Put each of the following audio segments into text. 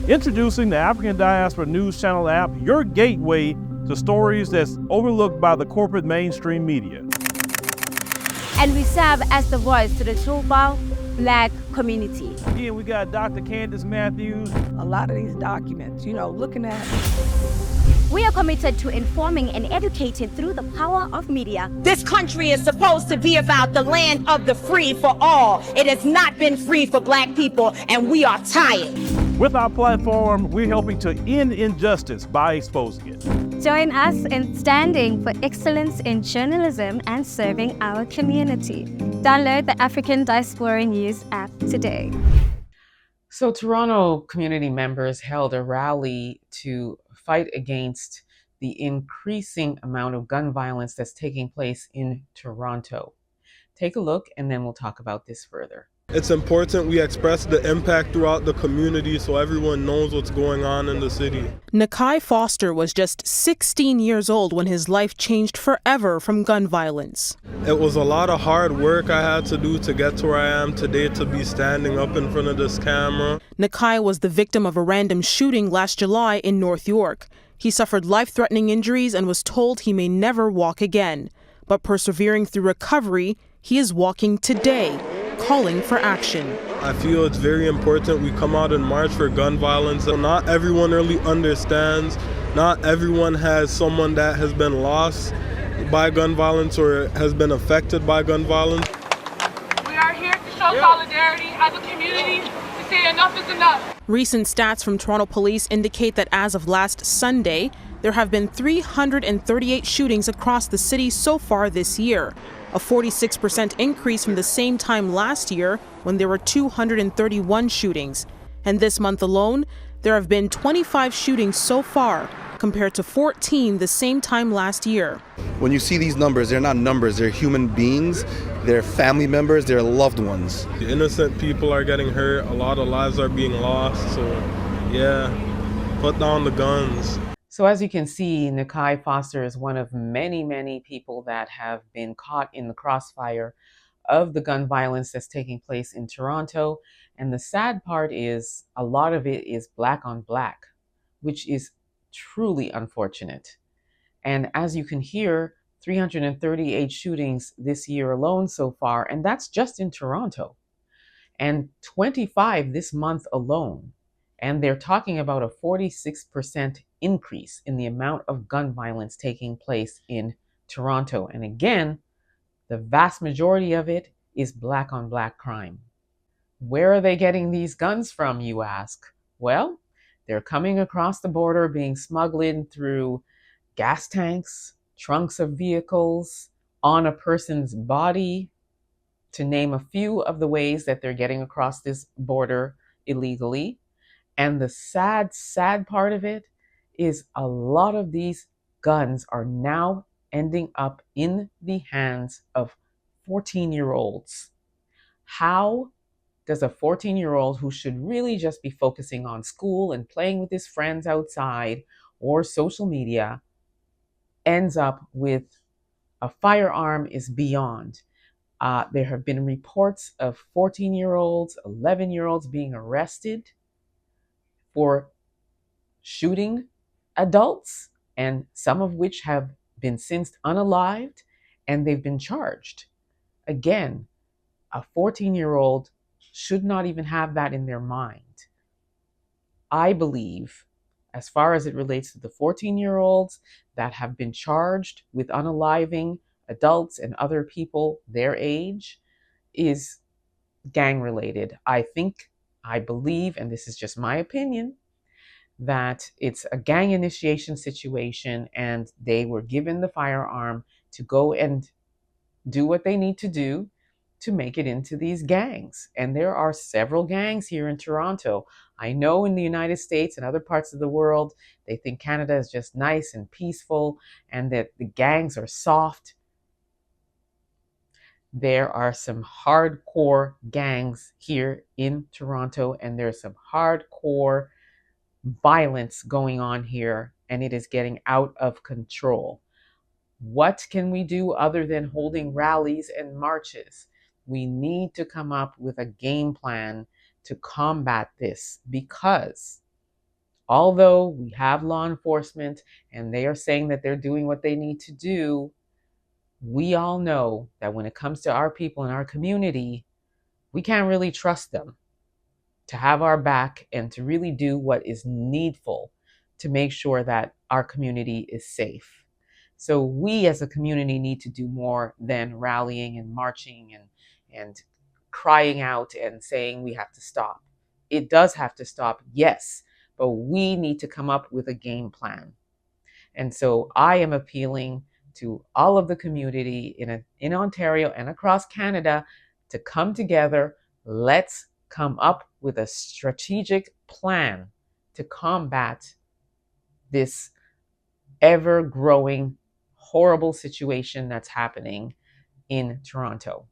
Introducing the African Diaspora News Channel app, your gateway to stories that's overlooked by the corporate mainstream media. And we serve as the voice to the global Black community. Again, we got Dr. Candace Matthews. A lot of these documents, looking at. We are committed to informing and educating through the power of media. This country is supposed to be about the land of the free for all. It has not been free for Black people, and we are tired. With our platform, we're helping to end injustice by exposing it. Join us in standing for excellence in journalism and serving our community. Download the African Diaspora News app today. So Toronto community members held a rally to fight against the increasing amount of gun violence that's taking place in Toronto. Take a look and then we'll talk about this further. It's important we express the impact throughout the community so everyone knows what's going on in the city. Nakai Foster was just 16 years old when his life changed forever from gun violence. It was a lot of hard work I had to do to get to where I am today, to be standing up in front of this camera. Nakai was the victim of a random shooting last July in North York. He suffered life-threatening injuries and was told he may never walk again. But persevering through recovery, he is walking today, calling for action. I feel it's very important we come out and march for gun violence. Not everyone really understands. Not everyone has someone that has been lost by gun violence or has been affected by gun violence. We are here to show solidarity as a community, to say enough is enough. Recent stats from Toronto Police indicate that as of last Sunday, there have been 338 shootings across the city so far this year, a 46% increase from the same time last year when there were 231 shootings. And this month alone, there have been 25 shootings so far, compared to 14 the same time last year. When you see these numbers, they're not numbers, they're human beings, they're family members, they're loved ones. Innocent people are getting hurt, a lot of lives are being lost, so yeah, put down the guns. So as you can see, Nakai Foster is one of many, many people that have been caught in the crossfire of the gun violence that's taking place in Toronto. And the sad part is a lot of it is Black on Black, which is truly unfortunate. And as you can hear, 338 shootings this year alone so far, and that's just in Toronto, and 25 this month alone. And they're talking about a 46% increase in the amount of gun violence taking place in Toronto. And again, the vast majority of it is Black on Black crime. Where are they getting these guns from, you ask? Well, they're coming across the border, being smuggled in through gas tanks, trunks of vehicles, on a person's body, to name a few of the ways that they're getting across this border illegally. And the sad, sad part of it is a lot of these guns are now ending up in the hands of 14-year-olds. How does a 14-year-old who should really just be focusing on school and playing with his friends outside or social media ends up with a firearm is beyond. There have been reports of 14-year-olds, 11-year-olds being arrested for shooting adults, and some of which have been since unalived, and they've been charged. Again, a 14-year-old should not even have that in their mind. I believe, as far as it relates to the 14-year-olds that have been charged with unaliving adults and other people their age, is gang-related. I believe, and this is just my opinion, that it's a gang initiation situation and they were given the firearm to go and do what they need to do to make it into these gangs. And there are several gangs here in Toronto. I know in the United States and other parts of the world, they think Canada is just nice and peaceful and that the gangs are soft. There are some hardcore gangs here in Toronto, and there's some hardcore violence going on here, and it is getting out of control. What can we do other than holding rallies and marches? We need to come up with a game plan to combat this, because although we have law enforcement and they are saying that they're doing what they need to do, we all know that when it comes to our people in our community, we can't really trust them to have our back and to really do what is needful to make sure that our community is safe. So we as a community need to do more than rallying and marching and crying out and saying we have to stop. It does have to stop, yes, but we need to come up with a game plan. And so I am appealing to all of the community in Ontario and across Canada to come together. Let's come up with a strategic plan to combat this ever-growing horrible situation that's happening in Toronto.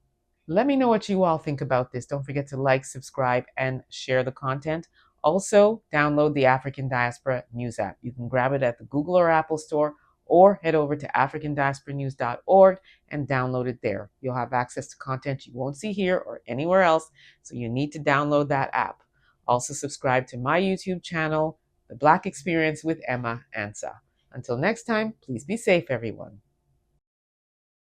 Let me know what you all think about this. Don't forget to like, subscribe, and share the content. Also, download the African Diaspora News app. You can grab it at the Google or Apple Store, or head over to africandiasporanews.org and download it there. You'll have access to content you won't see here or anywhere else, so you need to download that app. Also, subscribe to my YouTube channel, The Black Experience with Emma Ansah. Until next time, please be safe, everyone.